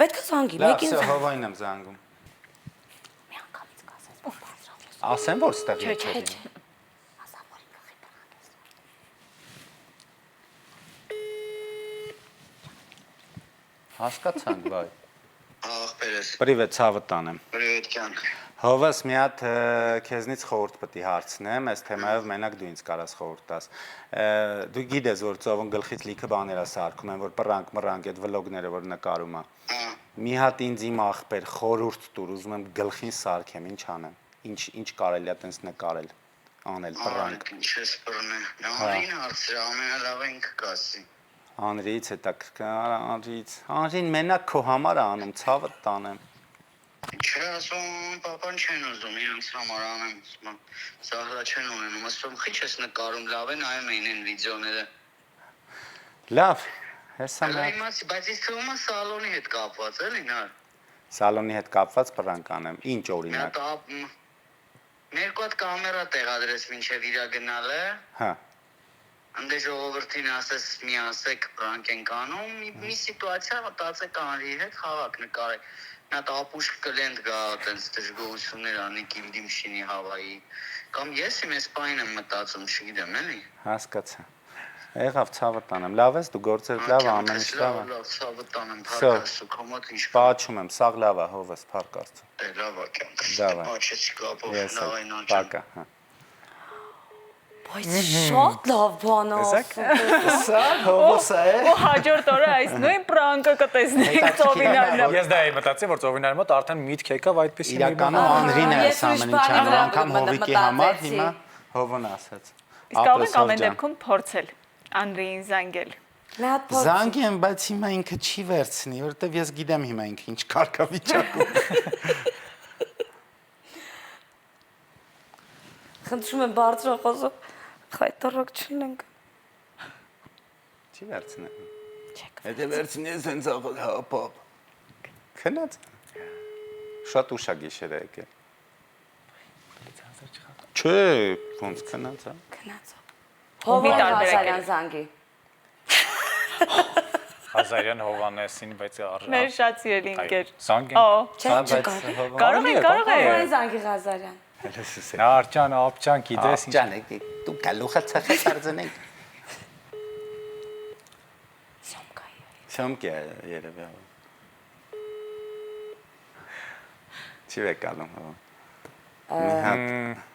Պետք է զանգի, Լավ, մեկին սա զանգի։ հովային եմ զանգում։ Մի անգամից կասես, որ բարձրացես։ Ասեմ, որ ստեղ Չէ, եթերի։ չէ։ Ասա, որ ինքը խիպրանքես։ Հասկացանք, բայ։ Ախպերս, Պրիվետ, ցավը տանեմ։ պրիվետ կյան։ Հովս մի հատ քեզնից խորհուրդ պետք է հարցնեմ, այս թեմայով մենակ դու ինձ կարաս խորհուրդ տաս։ Դու գիտես, որ ծովն գլխից լիքը բաներ է սարքում են, որ պրանկ, այդ վլոգները, որ նկարում է։ Մի հատ ինձ իմ ախպեր խորհուրդ տուր, ուզում եմ գլխին սարքեմ, ինչ անեմ։ Ինչ կարելի է տենց նկարել, անել պրանկ։ Ինչ ես բռնե։ Նորին հարցրը ամենալավը ինքը կասի։ Անրից հետաքրքիր, Անրին մենակ քո համար է անում, ցավը տանեմ։ Չէ, ասում, պապան չեն ուզում, իրենց համար անեմ, սահրա չեն ունենում, ասում, խիչ ես նկարում, լավ է նայում էին են վիդեոները։ Լավ, հեսա Հələ մի իմացի, բայց ես թվում է սալոնի հետ կապված էլի, նար։ սալոնի հետ կապված պրանկ անեմ։ Ինչ Մի օրինակ։ հատ երկու հատ կամերա տեղադրես մինչև իրա գնալը, Հա։ անդե ժողովրդին ասես մի ասեք պրանկ ենք անում, մի սիտուացիա մտածեք Անրի հետ խաղակ նկարեք։ Նա տապուշ կլենդ գա այտենց դժգոհություններ անի Կիմդիմշինի Հավայի կամ ես իմ էսպայն եմ մտածում, չգիտեմ, էլի։ Հասկացա։ Եղավ ցավը տանեմ։ Լավ ես դու գործեր լավ ամեն ինչ լավ է։ Լավ, ցավը տանեմ, Всё. փառքաստու, կոմոդ ինչ կա։ Պաչում եմ, սաղ լավ է, հովս փառք Աստծո։ Լավ է կյանք։ Լավ է։ Պաչեցի կապով, Ես լավ այն անջան։ պակա, հա։ Բայց շատ լավ բան Սա հովոսա է։ Ու հաջորդ օրը այս նույն պրանկը կտեսնենք Ծովինարն։ Ես դա էի մտածի, որ Ծովինարի մոտ արդեն միտք եկավ այդպեսի մի բան։ Իրականում Անրին է Ես այս ուրիշ ամեն ինչը բանի անգամ վրա հովիկի համար մտածեցի։ հիմա հովն ասաց։ Իսկ կարող ենք ամեն դեպքում փորձել Անրիին զանգել։ Մի հատ փորձ։ Զանգի եմ, բայց հիմա ինքը չի վերցնի, որովհետև ես գիտեմ հիմա ինքը ինչ կարգավիճակում։ Խնդրում եմ բարձրախոսով խայտարակ չունենք։ Չի վերցնի։ Եթե վերցնի, սենց հապա։ Քնած։ Շատ ուշ է գիշերը եկել։ Չէ, ոնց քնած է։ Քնածո։ Մի Հովան տարբերակ է։ Ղազարյան զանգի։ Հազարյան Հովանեսին, բայց Մեր շատ սիրելի ընկեր։ Զանգեն։ Օ, Չէ, չկա։ կարող է։ Հովան զանգի Ղազարյան։ Նա արջան, ապճան, գիտես ինչ։ Ջան, դու գալուխը ցախես արձնենք։ Սոմկայի։ Սամկե երևի։ Չի վեկալում։ Մի հատ։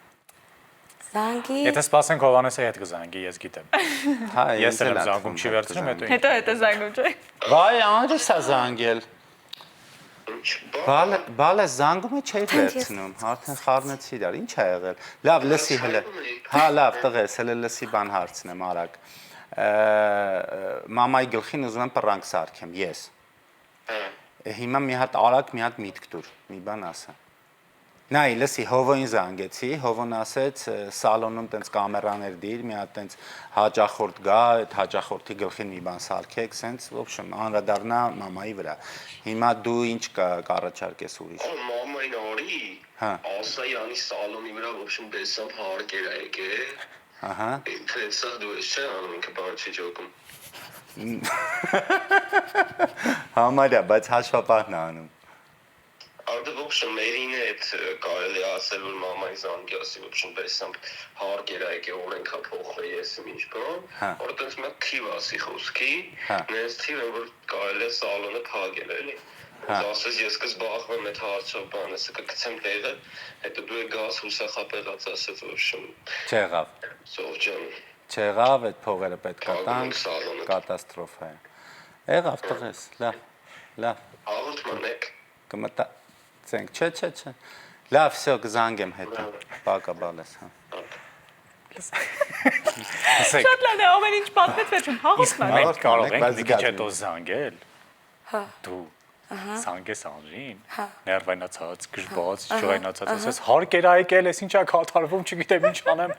Զանգի։ Եթե սպասենք Հովանեսի հետ կզանգի, ես գիտեմ։ Հա, Ես էլ եմ զանգում, չի վերցնում, հետո Հետո զանգում չէ։ Վայ, անջիս է զանգել։ Բալը զանգում է չի վերցնում, արդեն խառնեցի իրար, ինչ ա եղել։ Լավ, լսի հələ։ Հա, լավ, տղես, հələ լսի բան հարցնեմ արագ։ Մամայի գլխին ուզում եմ պրանք սարքեմ, ես։ Հիմա մի հատ արագ մի հատ միտք դուր, մի բան ասա։ Նայ, լսի, Հովոին զանգեցի, Հովոն ասեց սալոնում տենց կամերաներ դիր, մի հատ տենց հաճախորդ գա, այդ հաճախորդի գլխին մի բան սարքեք, սենց, в общем, անդրադառնա մամայի վրա։ Հիմա դու ինչ կառաջարկես ուրիշ։ Մամային արի։ Հա։ Ասա յանի սալոնի վրա в общем բեսավ հարկեր է եկե։ Ահա։ Ինքնեցա դու ես չէ անում ինքը բան չի ջոկում։ Համարյա, բայց հաշվապահն է անում։ Արդյոք в общем մերին հետ կարելի է ասել որ մամայի զանգի ասի в общем բեսամ հարկեր է եկե օրենքա փոխվել ես ինչ բան։ Որ տենց մի թիվ ասի խոսքի, նես թիվը որ կարելի է սալոնը փակել էլի։ Ասես ես կզբաղվեմ այդ հարցով բանը, սա կգցեմ տեղը, հետո դու գաս հուսախապեղած ասես в общем։ Չեղավ։ Սով ջան։ Չեղավ, այդ փողերը պետք է տան, Սալոնը։ կատաստրոֆա է։ Եղավ տղես, լավ, լավ, Հաղորդման եք։ կմտածենք, չէ։ Լավ, всё, կզանգեմ հետո, պակա բալես, հա։ Շատ լավ է, ամեն ինչ պատմեց վերջում հաղորդման։ Մենք կարող ենք բայց մի քիչ զգացում հետո զանգել։ Հա։ Դու զանգես Անրին, Հա։ ներվայնացած, գժբաց, ջղայնացած, ասես հարկեր ա եկել, ես ինչա կատարվում, չգիտեմ ինչ անեմ։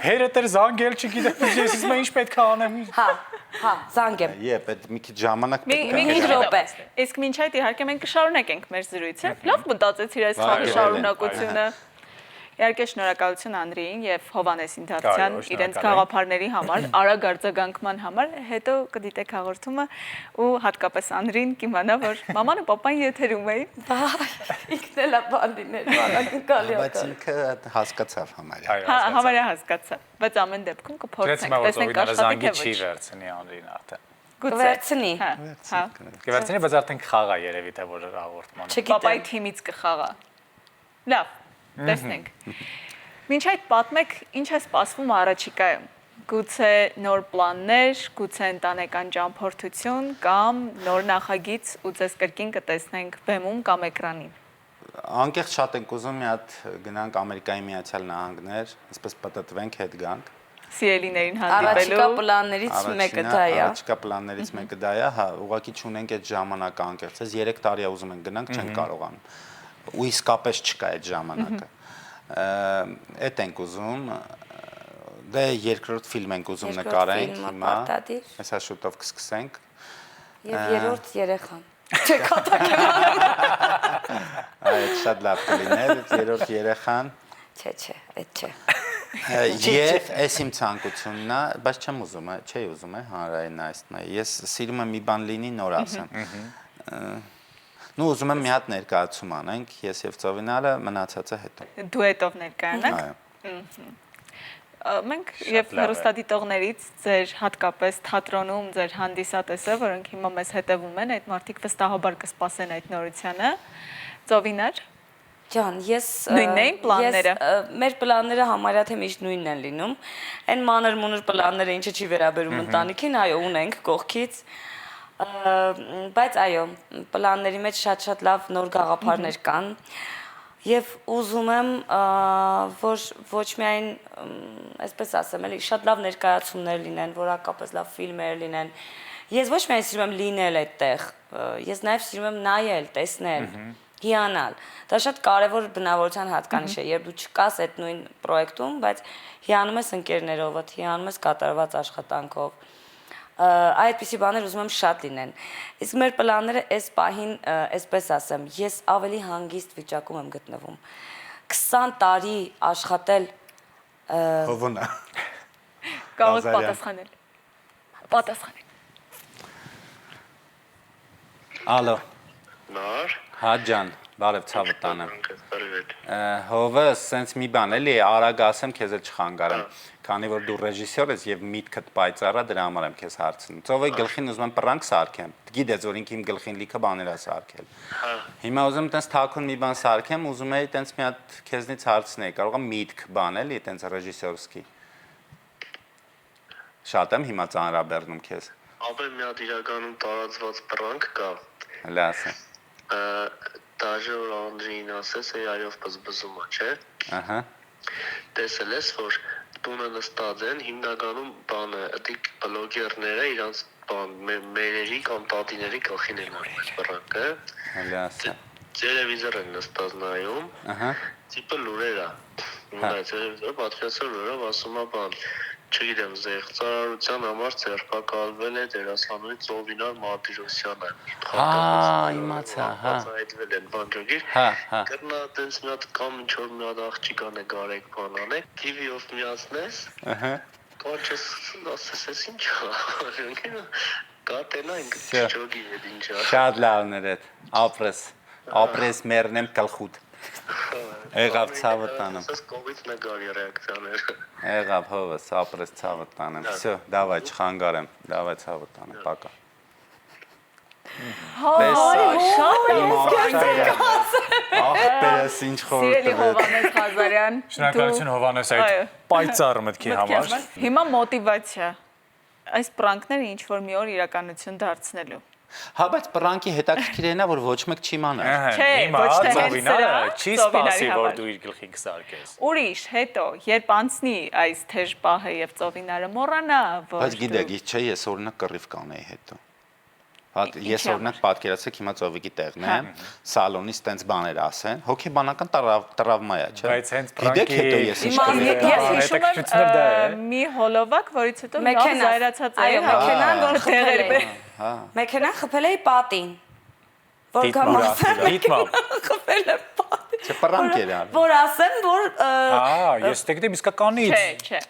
Հերդ էր զանգել, չգիտեմ, ես իսմա ինչ պետք է անեմ։ Հա, զանգեմ։ Եփ, այդ մի քիչ ժամանակ պետք է։ Մի րոպե։ Իսկ մինչ այդ իհարկե մենք կշարունակենք մեր զրույցը։ Լավ մտածեցիր այս շարունակությունը։ Իհարկե շնորհակալություն Անրիին եւ Հովանեսին Դավթյան իրենց գաղափարների համար, արագ արձագանքման համար, հետո կդիտեք հաղորդումը ու հատկապես Անրին կիմանա, որ մաման ու պապան եթերում էին։ Ինքն էլ է բանիներ, բանակալի Բայց ինքը հասկացավ համարյա։ Հա, համարյա հասկացա, բայց ամեն դեպքում կփորձենք, տեսնենք աշխատի թե չի ոչ։ վերցնի Անրին արդեն։ Գուցե։ Կվերցնի։ Հա։ Կվերցնի, բայց արդեն խաղա երևի թե որ հաղորդման։ Պապայի թիմից կխաղա։ Լավ, տեսնենք։ Մինչ այդ պատմեք, ինչ է սպասվում առաջիկայում։ Գուցե նոր պլաններ, գուցե ընտանեկան ճամփորդություն կամ նոր նախագիծ ու ձեզ կրկին կտեսնենք բեմում կամ էկրանին։ Անկեղծ շատ ենք ուզում մի հատ գնանք Ամերիկայի Միացյալ Նահանգներ, այսպես պատտվենք հետ գանք։ Սիրելիներին Առաջիկա հանդիպելու։ պլաններից մեկը դա է։ Առաջիկա պլաններից մեկը դա է, հա, ուղղակի չունենք այդ ժամանակը անկեղծ։ Այս 3 տարի է ուզում ենք գնանք, չենք կարողանում։ Ու իսկապես չկա այդ ժամանակը։ Այդ ենք ուզում, դե երկրորդ ֆիլմ ենք ուզում նկարենք հիմա։ Այսա շուտով կսկսենք։ Եվ երրորդ երեխան։ Չէ, կատակ եմ Այդ շատ լավ կլիներ, երրորդ երեխան։ Չէ, այդ չէ։ Եվ այս իմ ցանկությունն է, բայց չեմ ուզում, չի ուզում հանրային այստն է։ Ես սիրում եմ մի բան լինի նոր ասեմ։ Նու ուզում եմ մի հատ ներկայացում անենք, ես եւ Ծովինարը մնացածը հետո։ Դուետով ներկայանանք։ Այո։ Մենք եւ հեռուստադիտողներից ձեր հատկապես թատրոնում ձեր հանդիսատեսը, որոնք հիմա մեզ հետևում են, այդ մարդիկ վստահաբար կսպասեն այդ նորությանը։ Ծովինար։ Ջան, ես Նույնն էին պլանները։ Մեր պլանները համարյա թե միշտ նույնն են լինում։ Այն մանր-մունր պլանները, ինչը չի վերաբերում ընտանիքին, այո, ունենք կողքից։ Բայց այո, պլանների մեջ շատ-շատ լավ նոր գաղափարներ կան։ Եվ ուզում եմ, որ ոչ միայն, այսպես ասեմ, էլի շատ լավ ներկայացումներ լինեն, որակապես լավ ֆիլմեր լինեն։ Ես ոչ միայն սիրում եմ լինել այդտեղ, ես նաև սիրում եմ նայել, տեսնել, հիանալ։ Դա շատ կարևոր բնավորության հատկանիշ է, երբ դու չկաս այդ նույն պրոյեկտում, բայց հիանում ես ընկերներովդ, հիանում ես կատարված աշխատանքով։ Այդպիսի բաներ ուզում եմ շատ լինեն։ Իսկ մեր պլանները այս պահին, այսպես ասեմ, ես ավելի հանգիստ վիճակում եմ գտնվում։ 20 տարի աշխատել Հովոնա։ Կարող եք Ղազարյան։ պատասխանել։ Ալո, Նար, հա ջան, բարև ցավը տանը։ բարև։ Հովը, սենց մի բան էլի, արագ ասեմ, քեզ էլ չխանգարեմ։ Քանի որ դու ռեժիսոր ես եւ միտքդ պայծառ է, դրա համար եմ քեզ հարցնում։ Ծովի գլխին ուզում եմ պրանք սարքեմ։ Գիտես, որ ինքը իմ գլխին լիքը բաներ է սարքել։ Հիմա ուզում եմ տենց թաքուն մի բան սարքեմ, ուզում եի տենց մի հատ քեզնից հարցնել, կարող եմ միտք բան էլի, տենց ռեժիսորսկի։ Շատ եմ հիմա ծանրաբեռնում քեզ։ Ապա մի հատ իրականում տարածված պրանք կա։ Լասը։ Դաժե որ Անդրեին ասես, այով բզբզում է, չէ։ Ահա։ Տեսել ես, որ տունը նստած են, հիմնականում բանը, դիք բլոգերները իրանց բան մերերի կամ տատիների գլխին են արել պրանքը։ Լասը։ Տելևիզոր են նստած նայում։ Ահա։ Տիպը լուրեր է։ Հիմա տելևիզորը պատկերացրել լուրով ասում է բան, չգիտեմ, զեղծարարության համար ձերբակալվել է դերասանուհի Ծովինար Մարտիրոսյանը։ Իմացա, հա։ Այդվել են բանջոգիր։ Հա, հա։ Կրնա տենց մի հատ կամ ինչ-որ մի հատ աղջիկա նկարեք բան անեք, TV-ով միացնես։ Ահա։ Կոչես ասես ինչ է։ Կատենանք ճոգի հետ ինչ է։ Շատ լավներ է։ Ապրես մեռնեմ գլխուտ։ Եղավ ցավը տանեմ։ Ասես կողից նկարի ռեակցիաները։ Եղավ հովս, ապրես ցավը տանեմ։ Всё, давай, չխանգարեմ։ Давай ցավը տանեմ, пока։ Ախպերս ինչ Սիրելի խորհուրդ։ Հովհաննես Ղազարյան, Շնորհակալություն Հովհաննես այդ պայծառ մտքի համար։ Հիմա մոտիվացիա այս պրանքները ինչ որ մի օր իրականություն դարձնելու։ Հա, բայց պրանկի հետաքրքիր էնա, որ ոչ մեկ չի իմանա։ Չէ, Հիմա ոչ թե հենց Ծովինարը սրա, չի Ծովինարի սպասի, համար։ որ դու իր գլխին կսարքես։ Ուրիշ, հետո, երբ անցնի այս թեժ պահը եւ Ծովինարը մոռանա, որ Բայց գիտեք, չէ, ես օրինակ կռիվ կանեի հետո։ Հա, ես օրինակ պատկերացրեք հիմա Ծովիկի տեղն եմ, սալոնից տենց բաներ ասեն, հոգեբանական տրավմա է, չէ։ Բայց հենց Գիտեք պրանկի հետո ես ինչ Հիմա կլինի։ ես հիշում հետաքրքրությունը դա է։ եմ մի հոլովակ, որից հետո լավ Մեքենա, զայրացած այո, էր, մեքենան, որ խփել է։ Հա։ Մեքենան խփել էի պատին։ Որ Դիտմամբ, կամ ասեմ, դիտմամբ։ խփել է պատին։ Չէ, պրանկ էր արել։ Որ ասեմ, որ Ես դեկտեմ իսկականից։ Չէ։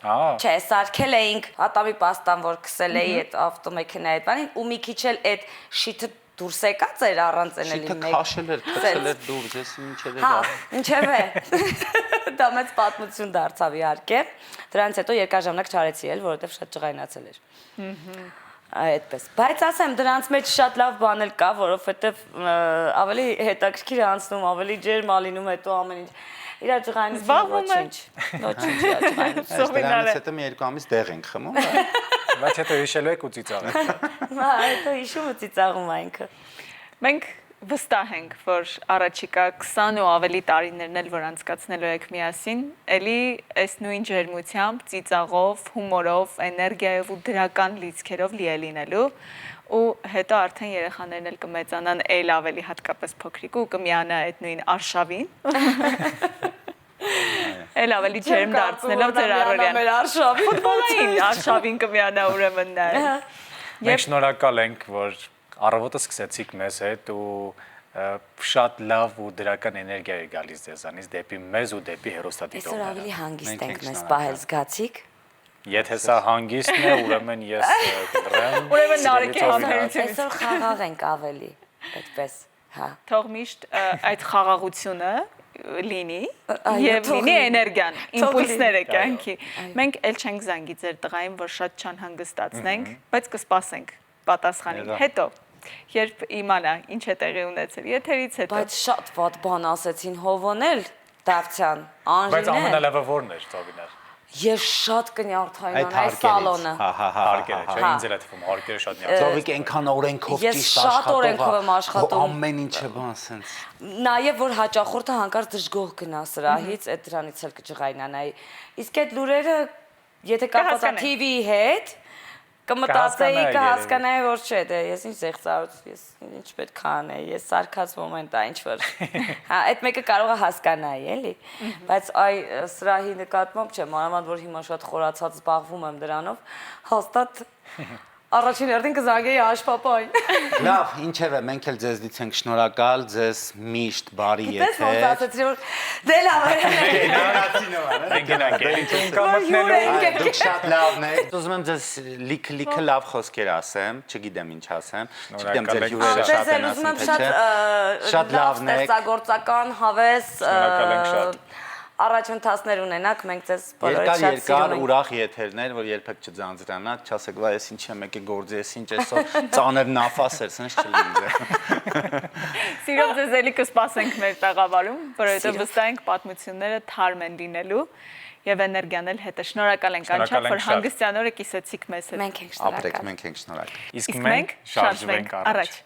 չէ, սարքել էինք հատամի պաստան, որ քսել էի այդ ավտոմեքենայի այդ բանին, ու մի քիչ էլ այդ շիթը դուրս եկած էր առանց էնելի Շիթը քաշել էր, քցել էր դուրս, ես ինչեր էր։ Հա, ինչևէ։ Դա մեծ պատմություն դարձավ իհարկե։ Դրանից հետո երկար ժամանակ չարեցի էլ, որովհետև շատ ջղայնացել էր։ Այդպես։ Բայց ասեմ, դրանց մեջ շատ լավ բան էլ կա, որովհետև ավելի հետաքրքիր է անցնում, ավելի ջերմ է լինում հետո ամեն ինչ։ Իրա ջղայնությունը ոչինչ։ Ոչինչ ջղայնություն։ Դրանից հետո մի երկու ամիս դեղ ենք խմում։ Բայց հետո հիշելու եք ու ծիծաղեք։ Հա, հետո հիշում ու ծիծաղում այնքը։ Մենք վստահ ենք, որ առաջիկա 20 ու ավելի տարիներն էլ որ անցկացնելու եք միասին, ելի այս նույն ջերմությամբ, ծիծաղով, հումորով, էներգիայով ու դրական լիցքերով լի է լինելու ու հետո արդեն երեխաներն էլ կմեծանան այլ ավելի հատկապես փոքրիկ ու կմիանա այդ նույն արշավին։ Այլ ավելի ջերմ դարձնելով ձեր առօրյան։ Մեր արշավին։ Ֆուտբոլային արշավին կմիանա ուրեմն նա։ Մենք շնորհակալ ենք, որ առավոտը սկսեցիք մեզ հետ ու շատ լավ ու դրական էներգիա է գալիս ձեզանից դեպի մեզ ու դեպի հերոստատիտողները։ Այսօր ավելի հանգիստ Մենք ենք ենք մեզ շնորհակալ։ պահել, զգացիք։ Եթե սա հանգիստն է, ուրեմն ես կդրեմ։ Ուրեմն Նարեկի համբերությունից։ Այսօր խաղաղ ենք ավելի, այդպես, հա։ Թող միշտ այդ խաղաղությունը լինի Այո, եւ թող լինի լինի։ էներգիան, Թող իմպուլսները լինի։ կյանքի։ Այո։ Մենք էլ չենք զանգի ձեր տղային, որ շատ չանհանգստացնենք, բայց կսպասենք պատասխանին։ Եղա։ Հետո երբ իմանա ինչ է տեղի ունեցել եթերից հետո։ Բայց շատ վատ բան ասեցին Հովոնել Դավթյան, Բայց Անժինեն։ ամենալավը որն էր Ծովիներ։ Ես շատ կնյարդային Այդ այս սալոնը։ Հարկերը, չէ, ինձ էլ է թվում, հարկերը շատ նյարդային։ Ծովիկ այնքան օրենքով Ես ճիշտ շատ աշխատող օրենքով եմ աշխատում։ Ամեն ինչը բան սենց։ Նաև որ հաճախորդը հանկարծ դժգոհ գնա սրահից, այդ դրանից էլ կջղայնանայի։ Իսկ այդ լուրերը, եթե կապված է Կհասկանայի։ TV-ի հետ, կմտածեի, Կհասկանայի, կհասկանայի, որ չէ, դե ես ինչ զեղծարություն, ես ինչ պետք է անեի, ես սարկած մոմենտ է, ինչ որ։ Հա, այդ մեկը կարող է հասկանայի, էլի։ Բայց այ սրահի նկատմամբ չէ, մանավանդ որ հիմա շատ խորացած զբաղվում եմ դրանով, հաստատ առաջին հերթին կզանգեի աշպապային։ Լավ, ինչևէ, մենք էլ ձեզնից ենք շնորհակալ, ձեզ միշտ բարի Դες ոնց եթեր։ ասեցի որ դե լավ է։ Մենք գնանք էլի տուն կամ Որ հյուր մտնելու։ ենք Այ դուք շատ լավն եք։ Ուզում եմ ձեզ լիքը լավ խոսքեր ասեմ, չգիտեմ ինչ ասեմ։ Չգիտեմ ձեր հյուրերը շատ են ուզում եմ ասում, թե չէ։ Շատ լավն եք։ Ստեղծագործական հավես Շնորհակալ ենք շատ։ առաջընթացներ ունենաք, մենք ձեզ բոլորիդ շատ Երկար սիրում ենք։ ուրախ եթերներ, որ երբեք չձանձրանաք, չասեք, վայ, ես ինչ եմ եկել գործի, ես ինչ էսօր ծանր նաֆասեր, սենց չլինի։ Սիրով ձեզ էլի կսպասենք մեր տաղավարում, որովհետև վստահ ենք պատմությունները թարմ են լինելու եւ էներգիան էլ հետը։ Շնորհակալ ենք անչափ, Շնորհակալ ենք որ շատ։ հանգստյան օրը կիսեցիք մեզ հետ։ Մենք ենք Ապրեք, շնորհակալ։ մենք ենք շնորհակալ։ Իսկ մենք շարժվենք առաջ։